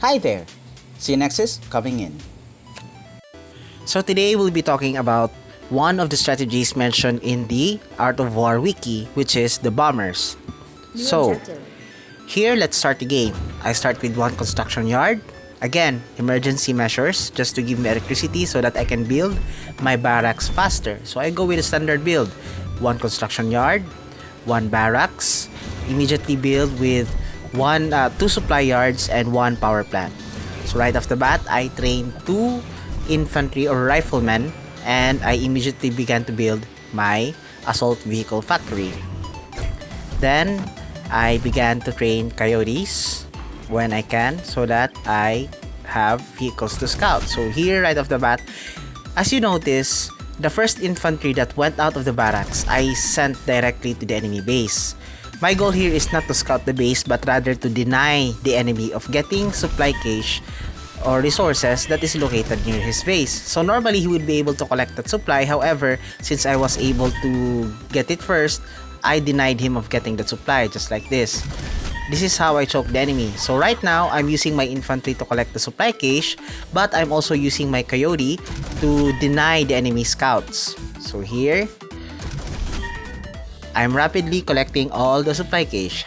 Hi there, Xeonexis coming in. So today we'll be talking about one of the strategies mentioned in the Art of War Wiki, which is the bombers. So here, let's start the game. I start with one construction yard. Again, emergency measures just to give me electricity so that I can build my barracks faster. So I go with a standard build. One construction yard, one barracks, immediately build with two supply yards and one power plant. So right off the bat, I train two infantry or riflemen and I immediately began to build my assault vehicle factory. Then I began to train coyotes when I can so that I have vehicles to scout. So here right off the bat, as you notice, the first infantry that went out of the barracks, I sent directly to the enemy base. My goal here is not to scout the base but rather to deny the enemy of getting supply cache or resources that is located near his base. So normally he would be able to collect that supply, however, since I was able to get it first, I denied him of getting the supply, just like this. This is how I choke the enemy. So right now, I'm using my infantry to collect the supply cache, but I'm also using my coyote to deny the enemy scouts. So here, I'm rapidly collecting all the supply cache.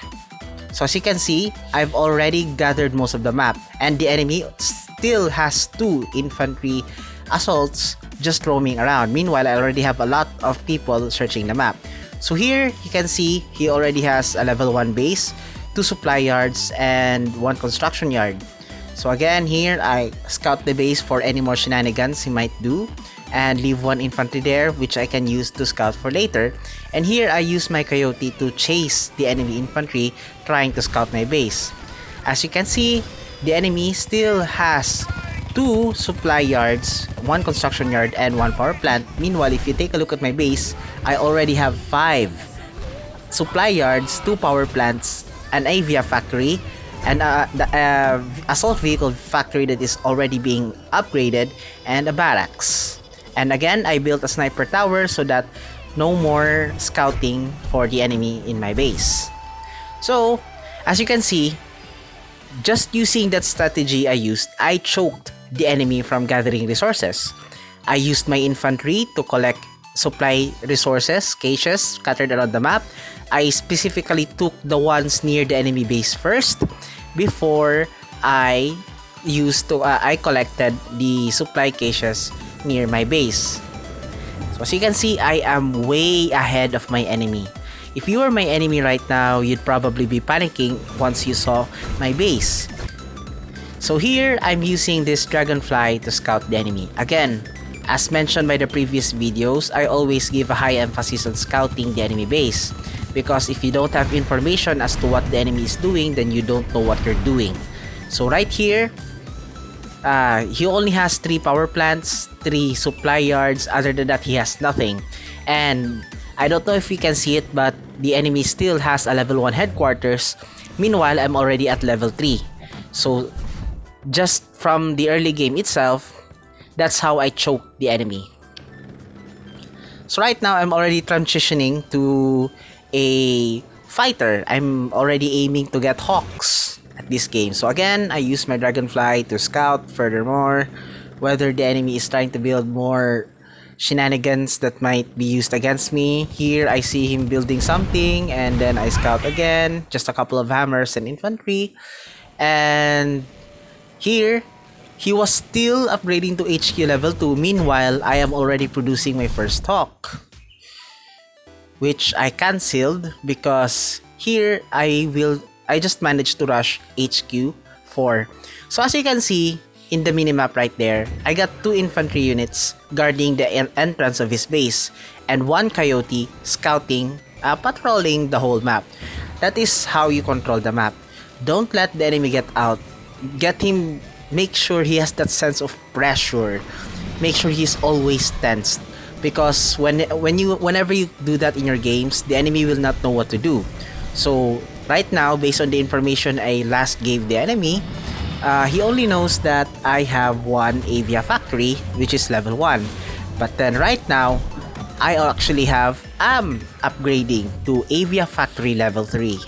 So as you can see, I've already gathered most of the map, and the enemy still has two infantry assaults just roaming around. Meanwhile, I already have a lot of people searching the map. So here, you can see he already has a level 1 base, 2 supply yards, and 1 construction yard. So again, here, I scout the base for any more shenanigans he might do, and leave 1 infantry there, which I can use to scout for later. And here, I use my coyote to chase the enemy infantry trying to scout my base. As you can see, the enemy still has 2 supply yards, 1 construction yard, and 1 power plant. Meanwhile, if you take a look at my base, I already have 5 supply yards, 2 power plants, an avia factory, and the assault vehicle factory that is already being upgraded, and a barracks. And again, I built a sniper tower so that no more scouting for the enemy in my base. So, as you can see, just using that strategy I used, I choked the enemy from gathering resources. I used my infantry to collect supply resources, caches scattered around the map. I specifically took the ones near the enemy base first before I collected the supply caches near my base. So as you can see, I am way ahead of my enemy. If you were my enemy right now, you'd probably be panicking once you saw my base. So here, I'm using this dragonfly to scout the enemy. Again, as mentioned by the previous videos, I always give a high emphasis on scouting the enemy base. Because if you don't have information as to what the enemy is doing, then you don't know what you're doing. So right here, he only has 3 power plants, 3 supply yards. Other than that, he has nothing. And I don't know if you can see it, but the enemy still has a level 1 headquarters. Meanwhile, I'm already at level 3. So just from the early game itself, that's how I choke the enemy. So right now, I'm already transitioning to a fighter. I'm already aiming to get hawks at this game. So again, I use my dragonfly to scout furthermore whether the enemy is trying to build more shenanigans that might be used against me. Here, I see him building something, and then I scout again, just a couple of hammers and infantry. And here, he was still upgrading to HQ level 2. Meanwhile, I am already producing my first hawk, which I cancelled because here I just managed to rush HQ 4. So as you can see in the minimap right there, I got 2 infantry units guarding the entrance of his base and 1 coyote scouting, patrolling the whole map. That is how you control the map. Don't let the enemy get out. Make sure he has that sense of pressure. Make sure he's always tensed. Because whenever you do that in your games, the enemy will not know what to do. So right now, based on the information I last gave the enemy, he only knows that I have 1 avia factory, which is level 1. But then right now, I actually am upgrading to avia factory level 3.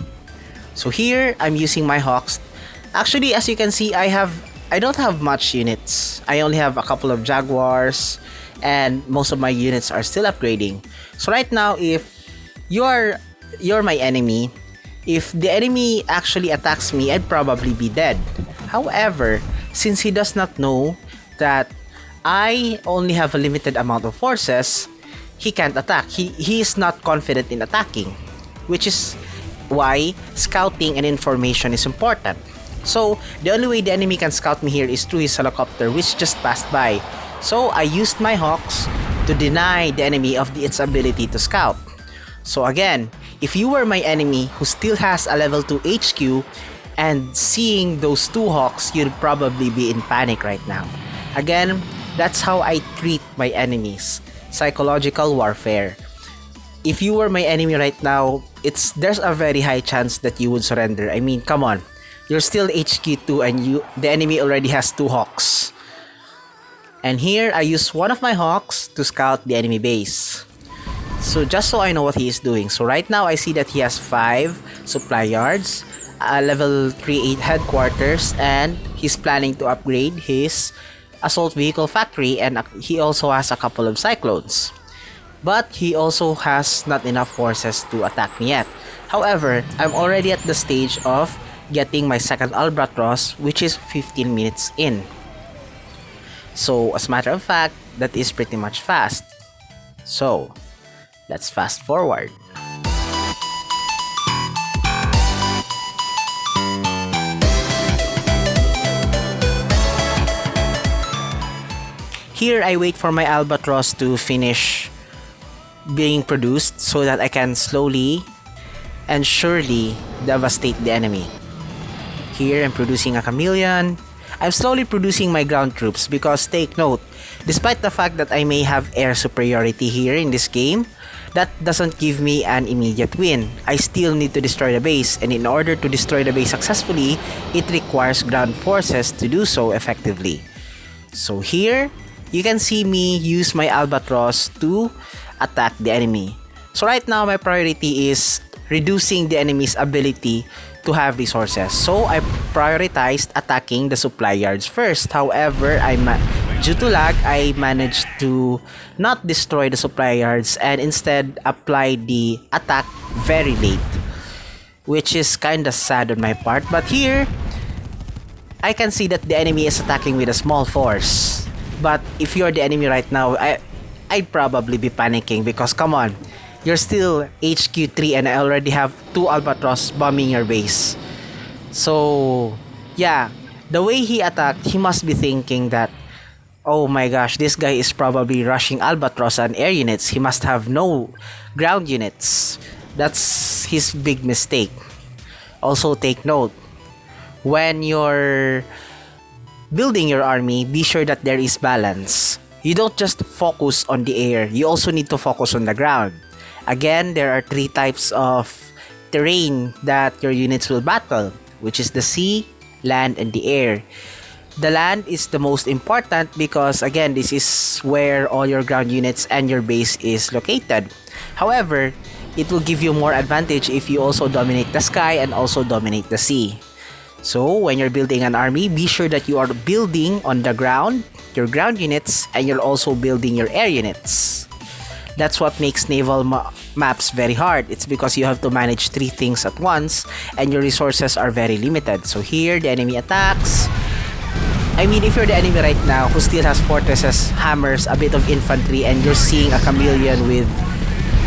So here, I'm using my hawks Actually, as you can see, I don't have much units. I only have a couple of Jaguars, and most of my units are still upgrading. So right now, if you're my enemy, if the enemy actually attacks me, I'd probably be dead. However, since he does not know that I only have a limited amount of forces, he can't attack. He is not confident in attacking, which is why scouting and information is important. So the only way the enemy can scout me here is through his helicopter, which just passed by. So I used my hawks to deny the enemy of its ability to scout. So again, if you were my enemy who still has a level 2 HQ and seeing those two hawks, you'd probably be in panic right now. Again, that's how I treat my enemies. Psychological warfare. If you were my enemy right now, there's a very high chance that you would surrender. I mean, come on. You're still HQ2 and the enemy already has two hawks. And here I use one of my hawks to scout the enemy base. So just so I know what he is doing. So right now I see that he has 5 supply yards, a level 3 headquarters, and he's planning to upgrade his assault vehicle factory, and he also has a couple of cyclones. But he also has not enough forces to attack me yet. However, I'm already at the stage of getting my second Albatross, which is 15 minutes in. So as a matter of fact, that is pretty much fast. So let's fast forward. Here I wait for my Albatross to finish being produced so that I can slowly and surely devastate the enemy. Here I'm producing a chameleon. I'm slowly producing my ground troops because take note, despite the fact that I may have air superiority here in this game, that doesn't give me an immediate win. I still need to destroy the base, and in order to destroy the base successfully, it requires ground forces to do so effectively. So here, you can see me use my Albatross to attack the enemy. So right now, my priority is reducing the enemy's ability to have resources. So I prioritized attacking the supply yards first. However, due to lag, I managed to not destroy the supply yards and instead apply the attack very late, which is kinda sad on my part. But here, I can see that the enemy is attacking with a small force. But if you're the enemy right now, I'd probably be panicking because come on, you're still HQ3 and I already have 2 Albatross bombing your base. So yeah, the way he attacked, he must be thinking that, oh my gosh, this guy is probably rushing Albatross and air units. He must have no ground units. That's his big mistake. Also take note, when you're building your army, be sure that there is balance. You don't just focus on the air, you also need to focus on the ground. Again, there are 3 types of terrain that your units will battle, which is the sea, land, and the air. The land is the most important because again, this is where all your ground units and your base is located. However, it will give you more advantage if you also dominate the sky and also dominate the sea. So when you're building an army, be sure that you are building on the ground, your ground units, and you're also building your air units. That's what makes naval maps very hard. It's because you have to manage 3 things at once and your resources are very limited. So here, the enemy attacks. I mean, if you're the enemy right now who still has fortresses, hammers, a bit of infantry, and you're seeing a chameleon with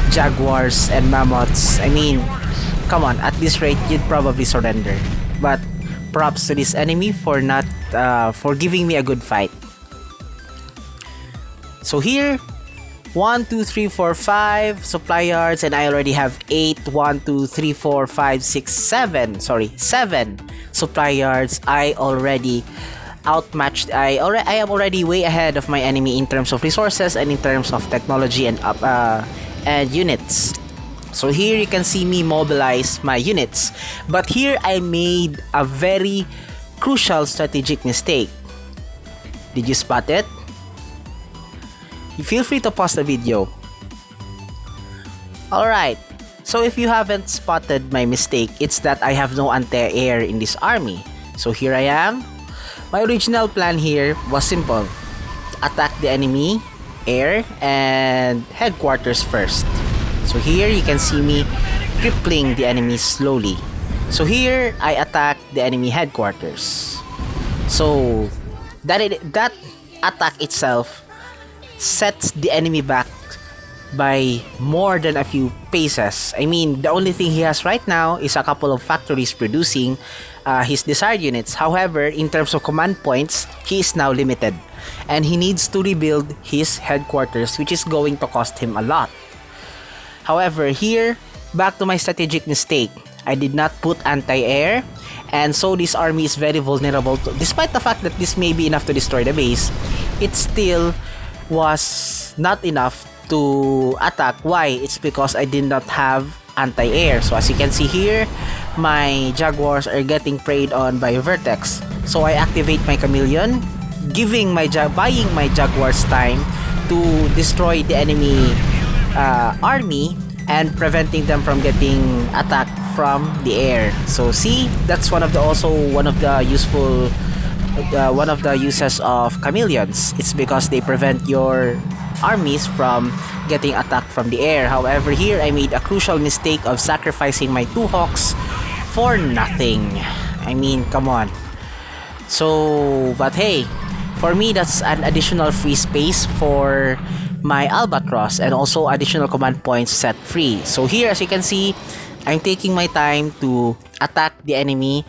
jaguars and mammoths, I mean, come on, at this rate, you'd probably surrender. But props to this enemy for not for giving me a good fight. So here, 1, 2, 3, 4, 5 supply yards, and I already have 8. 1, 2, 3, 4, 5, 6, 7. Sorry, 7 supply yards. I already outmatched. I am already way ahead of my enemy in terms of resources and in terms of technology and units. So here you can see me mobilize my units. But here I made a very crucial strategic mistake. Did you spot it? Feel free to pause the video. Alright, so if you haven't spotted my mistake, it's that I have no anti-air in this army. So here I am. My original plan here was simple. Attack the enemy, air, and headquarters first. So here you can see me crippling the enemy slowly. So here I attack the enemy headquarters. So that attack itself sets the enemy back by more than a few paces. I mean, the only thing he has right now is a couple of factories producing his desired units. However, in terms of command points, he is now limited. And he needs to rebuild his headquarters, which is going to cost him a lot. However, here, back to my strategic mistake. I did not put anti-air, and so this army is very vulnerable to, despite the fact that this may be enough to destroy the base, it still was not enough to attack. Why? It's because I did not have anti-air. So as you can see here, my jaguars are getting preyed on by vertex. So I activate my chameleon, buying my jaguars time to destroy the enemy army and preventing them from getting attacked from the air. So see, that's one of the uses of chameleons. It's because they prevent your armies from getting attacked from the air. However, here I made a crucial mistake of sacrificing my 2 hawks for nothing. I mean, come on. So, but hey, for me that's an additional free space for my albatross and also additional command points set free. So here, as you can see, I'm taking my time to attack the enemy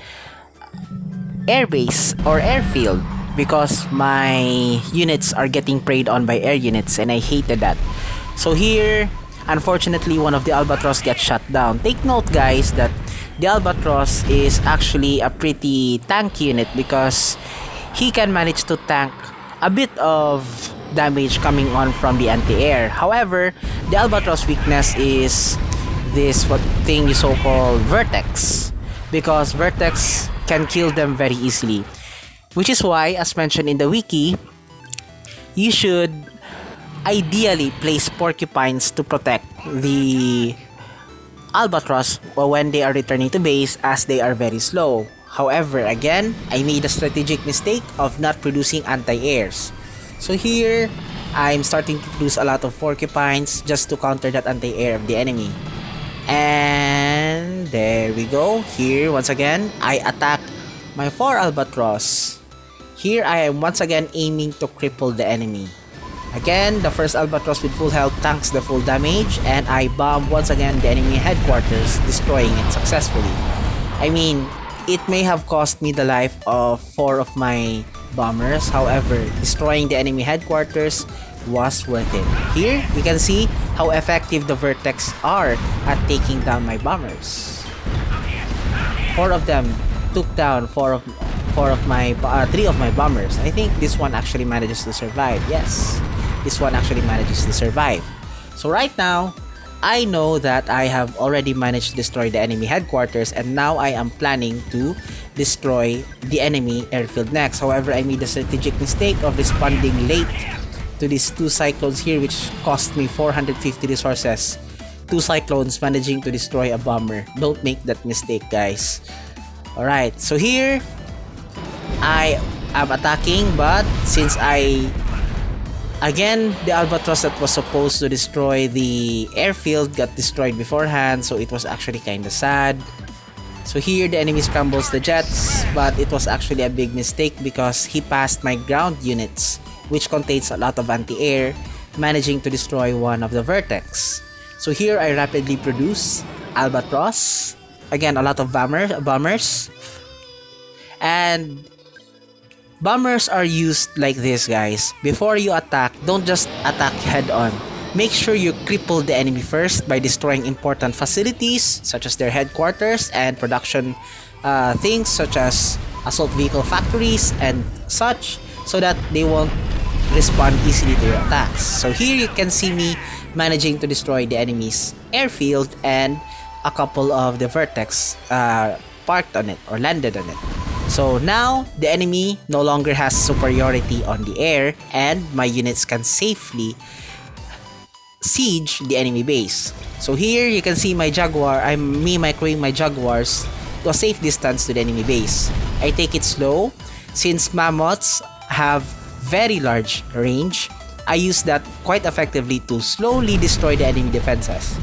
airbase or airfield because my units are getting preyed on by air units, and I hated that. So here, unfortunately, one of the albatross gets shut down. Take note, guys, that the albatross is actually a pretty tanky unit because he can manage to tank a bit of damage coming on from the anti-air. However, the albatross weakness is this thing you so-called vertex, because vertex can kill them very easily, which is why, as mentioned in the wiki, you should ideally place porcupines to protect the albatross when they are returning to base, as they are very slow. However, again, I made a strategic mistake of not producing anti-airs. So here, I'm starting to produce a lot of porcupines just to counter that anti-air of the enemy. And there we go. Here, once again, I attack my 4 albatross. Here, I am once again aiming to cripple the enemy. Again, the first albatross with full health tanks the full damage, and I bomb once again the enemy headquarters, destroying it successfully. I mean, it may have cost me the life of 4 of my bombers. However, destroying the enemy headquarters was worth it. Here, you can see how effective the vertex are at taking down my bombers. 4 of them took down 3 of my bombers. I think this one actually manages to survive. Yes, this one actually manages to survive. So right now, I know that I have already managed to destroy the enemy headquarters, and now I am planning to destroy the enemy airfield next. However, I made a strategic mistake of responding late to these 2 cyclones here, which cost me 450 resources. 2 cyclones managing to destroy a bomber. Don't make that mistake, guys. Alright, so here I am attacking, but since again, the albatross that was supposed to destroy the airfield got destroyed beforehand, so it was actually kinda sad. So here, the enemy scrambles the jets, but it was actually a big mistake because he passed my ground units, which contains a lot of anti-air, managing to destroy one of the vertex. So here, I rapidly produce albatross. Again, a lot of bombers. And bombers are used like this, guys. Before you attack, don't just attack head on. Make sure you cripple the enemy first by destroying important facilities such as their headquarters and production things such as assault vehicle factories and such, so that they won't respond easily to your attacks. So here you can see me managing to destroy the enemy's airfield, and a couple of the vertex parked on it or landed on it. So now, the enemy no longer has superiority on the air, and my units can safely siege the enemy base. So here, you can see my jaguar, my jaguars to a safe distance to the enemy base. I take it slow. Since mammoths have very large range, I use that quite effectively to slowly destroy the enemy defenses.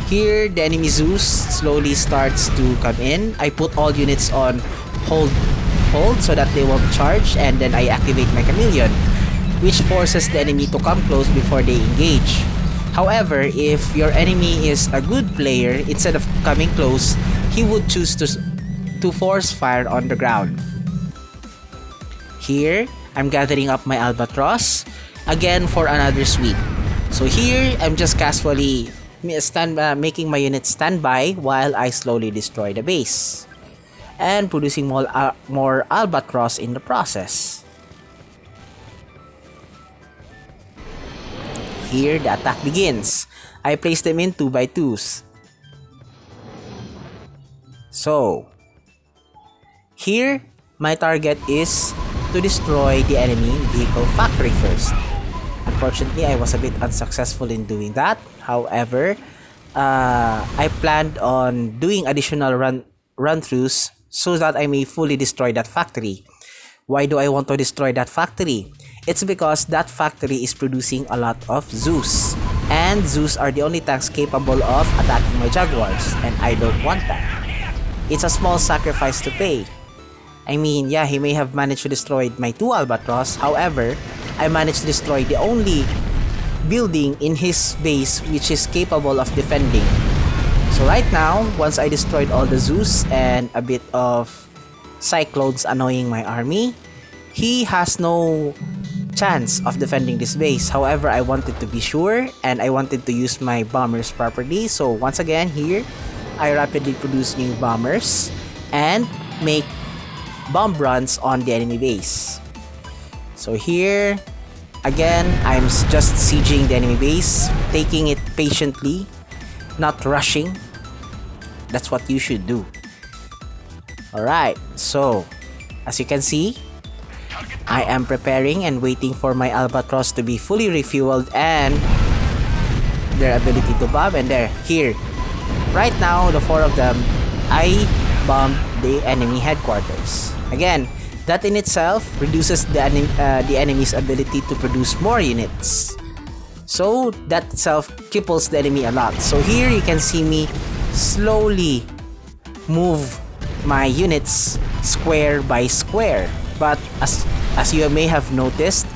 Here, the enemy Zeus slowly starts to come in. I put all units on hold so that they won't charge, and then I activate my chameleon, which forces the enemy to come close before they engage. However, if your enemy is a good player, instead of coming close, he would choose to force fire on the ground. Here, I'm gathering up my albatross again for another sweep. So here, I'm just casually making my units stand by while I slowly destroy the base and producing more albatross in the process. Here, the attack begins. I place them in 2x2s. So, here, my target is to destroy the enemy vehicle factory first. Unfortunately, I was a bit unsuccessful in doing that. However, I planned on doing additional run-throughs so that I may fully destroy that factory. Why do I want to destroy that factory? It's because that factory is producing a lot of Zeus. And Zeus are the only tanks capable of attacking my Jaguars, and I don't want that. It's a small sacrifice to pay. I mean, yeah, he may have managed to destroy my 2 Albatross. However, I managed to destroy the only building in his base which is capable of defending. So right now, once I destroyed all the Zeus and a bit of Cyclones annoying my army, he has no chance of defending this base. However, I wanted to be sure and I wanted to use my bombers properly. So once again, here, I rapidly produce new bombers and make bomb runs on the enemy base. So here, again, I'm just sieging the enemy base, taking it patiently, not rushing. That's what you should do. Alright, so as you can see, I am preparing and waiting for my Albatross to be fully refueled and their ability to bomb. And here. Right now, the 4 of them, I bombed the enemy headquarters. Again, that in itself reduces the enemy's ability to produce more units. So that itself cripples the enemy a lot. So here you can see me slowly move my units square by square. But as you may have noticed,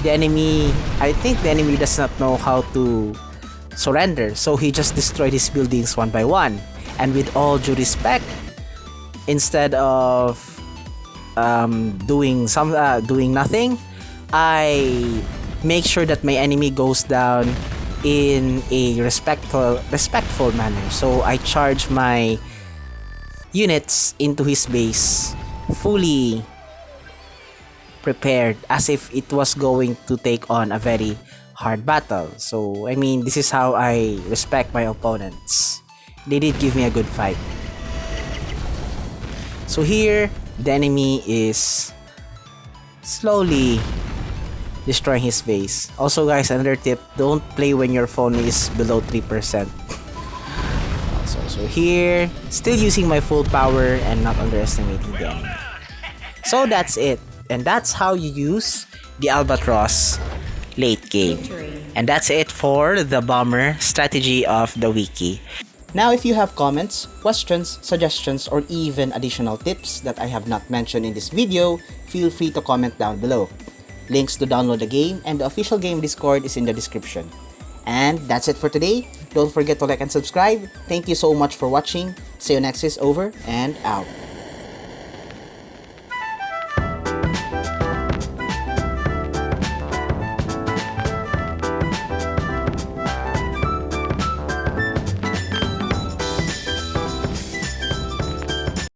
I think the enemy does not know how to surrender. So he just destroyed his buildings one by one. And with all due respect, instead of doing nothing, I make sure that my enemy goes down in a respectful manner. So I charge my units into his base fully prepared, as if it was going to take on a very hard battle. So I mean, this is how I respect my opponents. They did give me a good fight. So here, the enemy is slowly destroying his base. Also guys, another tip, don't play when your phone is below 3%. So here, still using my full power and not underestimating the enemy. So that's it. And that's how you use the Albatross late game. And that's it for the bomber strategy of the wiki. Now, if you have comments, questions, suggestions, or even additional tips that I have not mentioned in this video, feel free to comment down below. Links to download the game and the official game Discord is in the description. And that's it for today. Don't forget to like and subscribe. Thank you so much for watching. Xeonexis over and out.